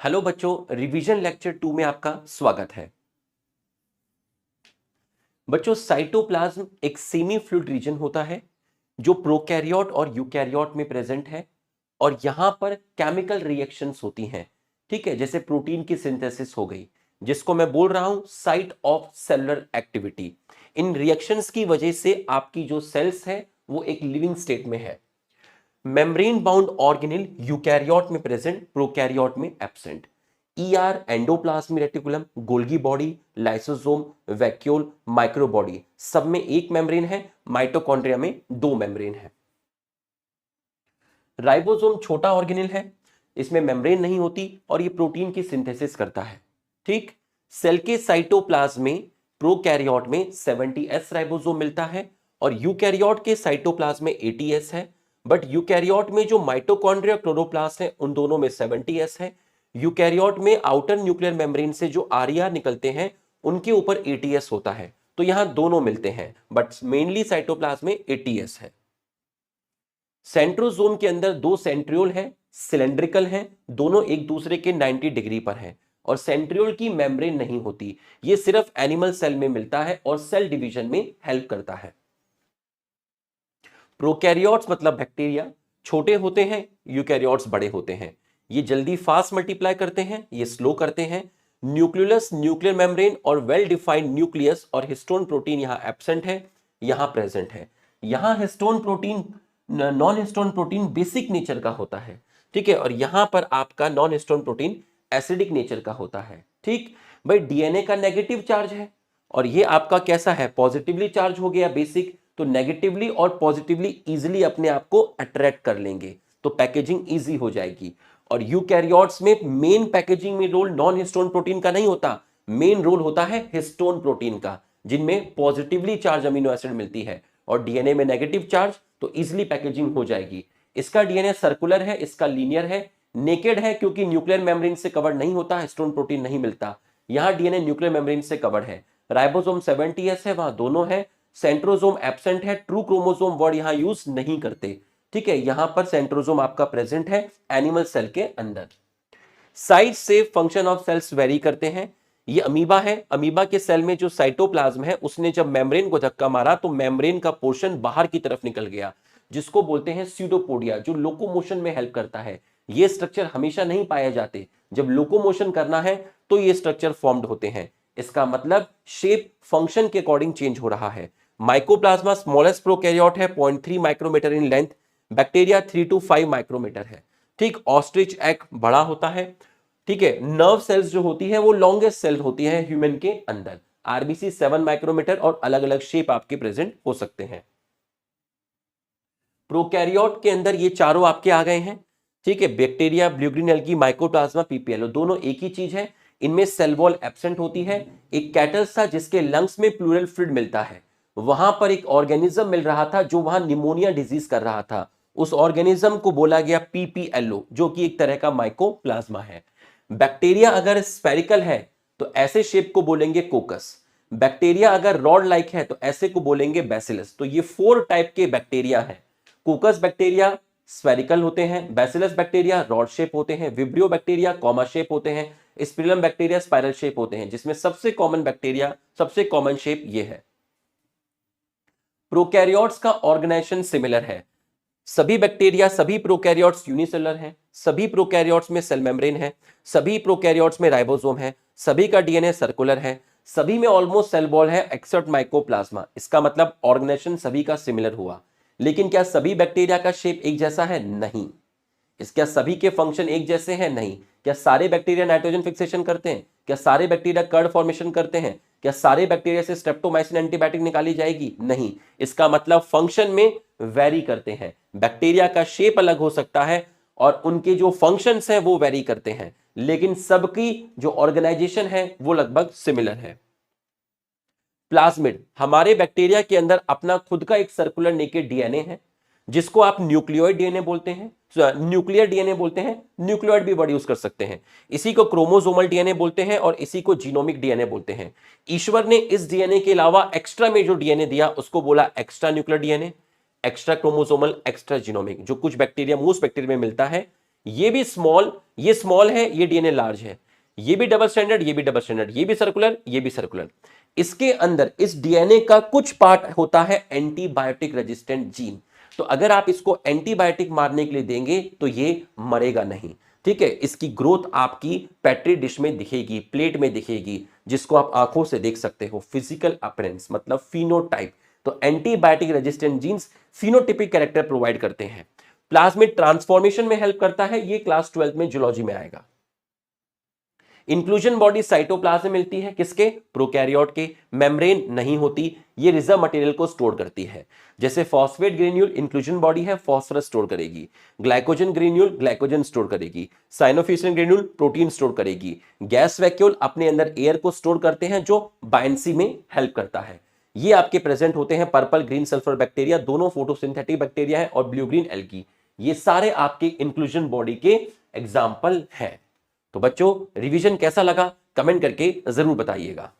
Hello बच्चों, revision lecture 2 में आपका स्वागत है। बच्चों, साइटोप्लाज्म एक सेमी फ्लूइड रीजन होता है जो प्रोकैरियोट और यूकैरियोट में प्रेजेंट है और यहां पर केमिकल रिएक्शंस होती हैं। ठीक है, जैसे प्रोटीन की सिंथेसिस हो गई, जिसको मैं बोल रहा हूं site of cellular activity. In reactions की वजह से आपकी जो सेल्स है वो एक लिविंग स्टेट में है। मेम्ब्रेन बाउंड ऑर्गेनेल यूकैरियोट में प्रेजेंट, प्रोकैरियोट में absent. ER endoplasmic reticulum, Golgi body, lysosome, vacuole, microbody, सब में एक मेम्ब्रेन है। माइटोकॉन्ड्रिया में दो मेम्ब्रेन है। राइबोसोम छोटा ऑर्गेनेल है, इसमें मेम्ब्रेन नहीं होती और ये प्रोटीन की सिंथेसिस करता है। ठीक, सेल के साइटोप्लाज्म में प्रोकैरियोट में 70S राइबोसोम मिलता है और यूकैरियोट के साइटोप्लाज्म में 80S है। बट यूकैरियोट में जो माइटोकॉन्ड्रिया क्लोरोप्लास्ट है उन दोनों में 70S है। यूकैरियोट में आउटर न्यूक्लियर मेम्ब्रेन से जो आरईआर निकलते हैं उनके ऊपर 80S होता है, तो यहां दोनों मिलते हैं, बट मेनली साइटोप्लाज्म में 80S है। सेंट्रोसोम के अंदर दो सेंट्रियोल है, सिलेंड्रिकल है, दोनों एक दूसरे के 90 डिग्री पर है और सेंट्रियोल की मेम्ब्रेन नहीं होती। ये सिर्फ एनिमल सेल में मिलता है और सेल डिवीजन में हेल्प करता है। प्रोकैरियोट्स मतलब बैक्टीरिया छोटे होते हैं, यूकैरियोट्स बड़े होते हैं। ये जल्दी फास्ट मल्टीप्लाई करते हैं, ये स्लो करते हैं। न्यूक्लियस, न्यूक्लियर मेम्ब्रेन और वेल डिफाइंड न्यूक्लियस और हिस्टोन प्रोटीन यहां एब्सेंट है, यहां प्रेजेंट है। यहां histone protein, non histone protein basic nature का होता है। ठीक है, और यहां पर आपका non histone protein acidic nature का होता है। ठीक भाई, डीएनए का नेगेटिव चार्ज है और ये आपका कैसा है, पॉजिटिवली चार्ज हो गया बेसिक, तो नेगेटिवली और पॉजिटिवली इजीली अपने आप को अट्रैक्ट कर लेंगे, तो पैकेजिंग इजी हो जाएगी। और यूकैरियोट्स में मेन पैकेजिंग में रोल नॉन हिस्टोन प्रोटीन का नहीं होता, मेन रोल होता है हिस्टोन प्रोटीन का, जिनमें पॉजिटिवली चार्ज अमीनो एसिड मिलती है और डीएनए में नेगेटिव चार्ज, तो इजीली पैकेजिंग हो जाएगी। इसका डीएनए सर्कुलर है, इसका लीनियर है। नेकेड है क्योंकि न्यूक्लियर मेम्ब्रेन से कवर्ड नहीं होता, हिस्टोन प्रोटीन नहीं मिलता। यहां डीएनए न्यूक्लियर मेम्ब्रेन से कवर्ड है। राइबोसोम 70S है, वहां दोनों है। सेंट्रोसोम एब्सेंट है, ट्रू क्रोमोसोम वर्ड यहां यूज नहीं करते। ठीक है, यहां पर सेंट्रोसोम आपका प्रेजेंट है एनिमल सेल के अंदर। साइज से फंक्शन ऑफ सेल्स वेरी करते हैं। ये अमीबा है, अमीबा के सेल में जो साइटोप्लाज्म है उसने जब मेम्ब्रेन को धक्का मारा तो मेम्ब्रेन का पोर्शन बाहर की तरफ निकल गया, जिसको बोलते हैं स्यूडोपोडिया, जो लोकोमोशन में हेल्प करता है। ये स्ट्रक्चर हमेशा नहीं पाए जाते, जब लोकोमोशन करना है तो ये स्ट्रक्चर फॉर्म्ड होते हैं। इसका मतलब शेप फंक्शन के अकॉर्डिंग चेंज हो रहा है। माइकोप्लाज्मा स्मॉलेस्ट प्रोकैरियोट है, 0.3 micrometre in length. Bacteria 3 to 5 micrometre है। ठीक, ऑस्ट्रिच एग बड़ा होता है। ठीक है, नर्व सेल्स जो होती है वो लॉन्गेस्ट सेल होती है ह्यूमन के अंदर। आरबीसी 7 माइक्रोमीटर और अलग अलग शेप आपके प्रेजेंट हो सकते हैं। प्रोकैरियोट के अंदर ये चारों आपके आ गए हैं। ठीक है, bacteria, blue green algae, mycoplasma, PPLO, दोनों एक ही चीज है। इनमें सेल वॉल एब्सेंट होती है। एक कैटल्स था जिसके लंग्स में प्लूरल फ्लूइड मिलता है, वहां पर एक ऑर्गेनिज्म मिल रहा था जो वहां निमोनिया डिजीज कर रहा था, उस ऑर्गेनिज्म को बोला गया पीपीएलओ, जो कि एक तरह का माइकोप्लाज्मा है। बैक्टीरिया अगर स्फेरिकल है तो ऐसे शेप को बोलेंगे कोकस। बैक्टीरिया अगर रॉड लाइक है तो ऐसे को बोलेंगे बैसिलस। तो ये 4 टाइप के बैक्टीरिया हैं। कोकस बैक्टीरिया स्फेरिकल होते हैं, बैसिलस बैक्टीरिया रॉड शेप होते हैं, विब्रियो बैक्टीरिया कॉमा शेप होते हैं, स्पिरिलम बैक्टीरिया स्पाइरल शेप होते हैं, जिसमें सबसे कॉमन बैक्टीरिया, सबसे कॉमन शेप ये है। प्रोकैरियोट्स का ऑर्गेनाइजेशन सिमिलर है। सभी बैक्टीरिया, सभी प्रोकैरियोट्स यूनिसेलुलर हैं, सभी प्रोकैरियोट्स में सेल मेम्ब्रेन है, सभी प्रोकैरियोट्स में राइबोसोम है, सभी का डीएनए सर्कुलर है, सभी में ऑलमोस्ट सेल वॉल है एक्सेप्ट माइकोप्लाज्मा। इसका मतलब ऑर्गेनाइजेशन सभी का सिमिलर हुआ। लेकिन क्या सभी बैक्टीरिया का शेप एक जैसा है? नहीं। क्या सभी के फंक्शन एक जैसे हैं? नहीं। क्या सारे बैक्टीरिया नाइट्रोजन फिक्सेशन करते हैं? क्या सारे बैक्टीरिया कर्ड फॉर्मेशन करते हैं? क्या सारे बैक्टीरिया से स्ट्रेप्टोमाइसिन एंटीबायोटिक निकाली जाएगी? नहीं। इसका मतलब फंक्शन में वेरी करते हैं। बैक्टीरिया का शेप अलग हो सकता है और उनके जो फंक्शंस हैं वो वेरी करते हैं, लेकिन सबकी जो ऑर्गेनाइजेशन है वो लगभग सिमिलर है। प्लाज्मिड, हमारे बैक्टीरिया के अंदर अपना खुद का एक सर्कुलर नेकेड डीएनए है, जिसको आप न्यूक्लियोइड डीएनए बोलते हैं, न्यूक्लियर डीएनए बोलते हैं, न्यूक्लियोइड भी वर्ड यूज कर सकते हैं। इसी को क्रोमोसोमल डीएनए बोलते हैं और इसी को जीनोमिक डीएनए बोलते हैं। ईश्वर ने इस डीएनए के अलावा एक्स्ट्रा में जो डीएनए दिया उसको बोला extra nuclear DNA, extra chromosomal, extra genomic, जो कुछ बैक्टीरिया, मोस्ट बैक्टीरिया में मिलता है। ये भी स्मॉल ये स्मॉल है, ये डीएनए लार्ज है, ये भी डबल स्टैंडर्ड, ये भी डबल स्टैंडर्ड, ये भी सर्कुलर, ये भी सर्कुलर। इसके अंदर इस डीएनए का कुछ पार्ट होता है एंटीबायोटिक रेजिस्टेंट जीन। तो अगर आप इसको एंटीबायोटिक मारने के लिए देंगे तो ये मरेगा नहीं, ठीक है। इसकी ग्रोथ आपकी पेट्री डिश में दिखेगी, प्लेट में दिखेगी, जिसको आप आंखों से देख सकते हो, फिजिकल अपीयरेंस मतलब फिनोटाइप। तो antibiotic resistant genes phenotypic character provide करते हैं। प्लाज्मिड ट्रांसफॉर्मेशन में हेल्प करता है, ये क्लास 12 में जूलॉजी में आएगा। इंक्लूजन बॉडी साइटोप्लाज्म में मिलती है, किसके? प्रोकैरियोट के। मेम्ब्रेन नहीं होती, ये रिजर्व मटेरियल को स्टोर करती है। जैसे फॉस्फेट ग्रेन्यूल इंक्लूजन बॉडी है, फॉस्फोरस स्टोर करेगी। ग्लाइकोजन ग्रेन्यूल ग्लाइकोजन स्टोर करेगी। साइनोफिशियन ग्रेन्यूल प्रोटीन स्टोर करेगी। गैस वैक्यूल अपने अंदर एयर को स्टोर करते हैं, जो बायनेंसी में हेल्प करता है। ये आपके प्रेजेंट होते हैं पर्पल ग्रीन सल्फर बैक्टीरिया, दोनों फोटोसिंथेटिक बैक्टीरिया है, और ब्लू ग्रीन एल्गी। ये सारे आपके इंक्लूजन बॉडी के एग्जाम्पल हैं। तो बच्चों, रिवीजन कैसा लगा कमेंट करके जरूर बताइएगा।